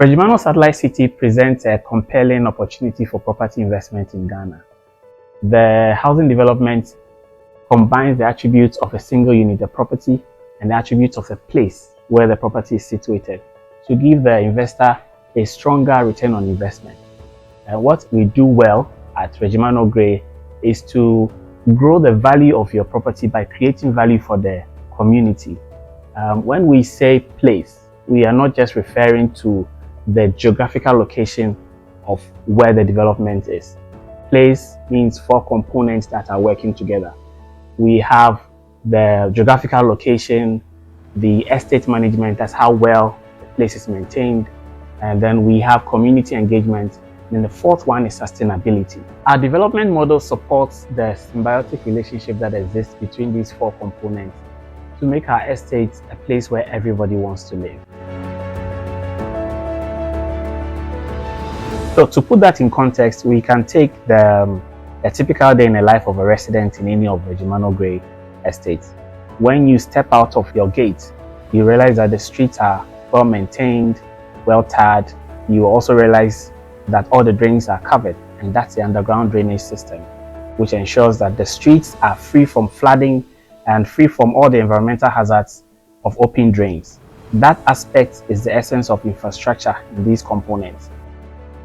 Regimnuel Satellite City presents a compelling opportunity for property investment in Ghana. The housing development combines the attributes of a single unit of property and the attributes of a place where the property is situated to give the investor a stronger return on investment. And what we do well at Regimanuel Gray is to grow the value of your property by creating value for the community. When we say place, we are not just referring to the geographical location of where the development is. Place means four components that are working together. We have the geographical location, the estate management, that's how well the place is maintained, and then we have community engagement, and the fourth one is sustainability. Our development model supports the symbiotic relationship that exists between these four components to make our estates a place where everybody wants to live. So to put that in context, we can take a typical day in the life of a resident in any of Regimanuel Gray estates. When you step out of your gate, you realize that the streets are well maintained, well tarred. You also realize that all the drains are covered, and that's the underground drainage system, which ensures that the streets are free from flooding and free from all the environmental hazards of open drains. That aspect is the essence of infrastructure in these components.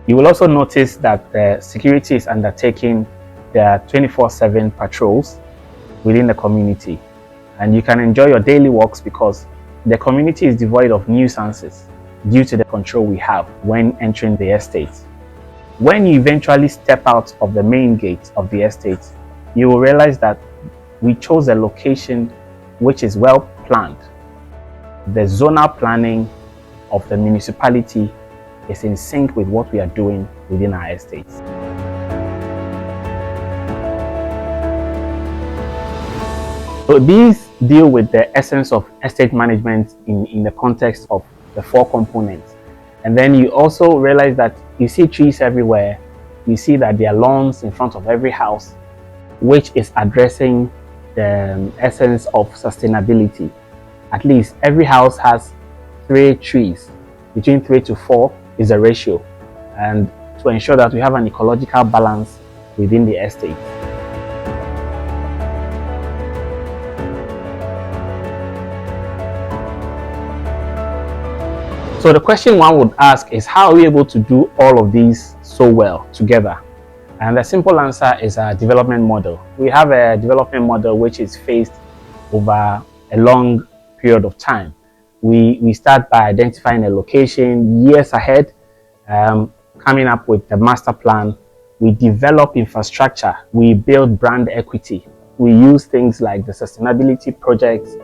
You will also notice that the security is undertaking their 24/7 patrols within the community, and you can enjoy your daily walks because the community is devoid of nuisances due to the control we have when entering the estate. When you eventually step out of the main gate of the estate, you will realize that we chose a location which is well planned. The zonal planning of the municipality is in sync with what we are doing within our estates. So these deal with the essence of estate management in the context of the four components. And then you also realize that you see trees everywhere. You see that there are lawns in front of every house, which is addressing the essence of sustainability. At least every house has 3 trees. Between 3 to 4 is a ratio, and to ensure that we have an ecological balance within the estate. So the question one would ask is, how are we able to do all of these so well together? And the simple answer is our development model. We have a development model which is phased over a long period of time. We start by identifying a location years ahead, coming up with the master plan. We develop infrastructure, we build brand equity. We use things like the sustainability projects,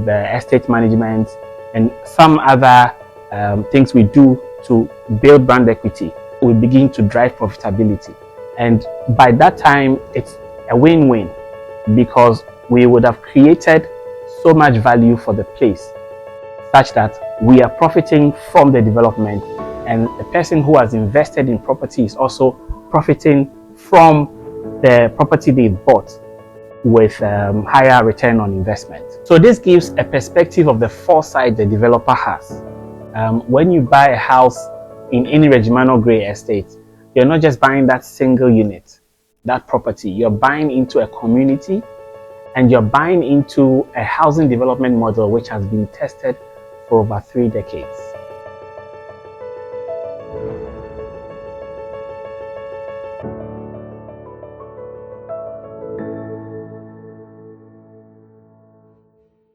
the estate management, and some other things we do to build brand equity. We begin to drive profitability. And by that time, it's a win-win because we would have created so much value for the place, such that we are profiting from the development, and the person who has invested in property is also profiting from the property they bought with higher return on investment. So this gives a perspective of the foresight the developer has. When you buy a house in any Regimanuel Gray estate, you're not just buying that single unit, that property. You're buying into a community, and you're buying into a housing development model which has been tested for over 3 decades.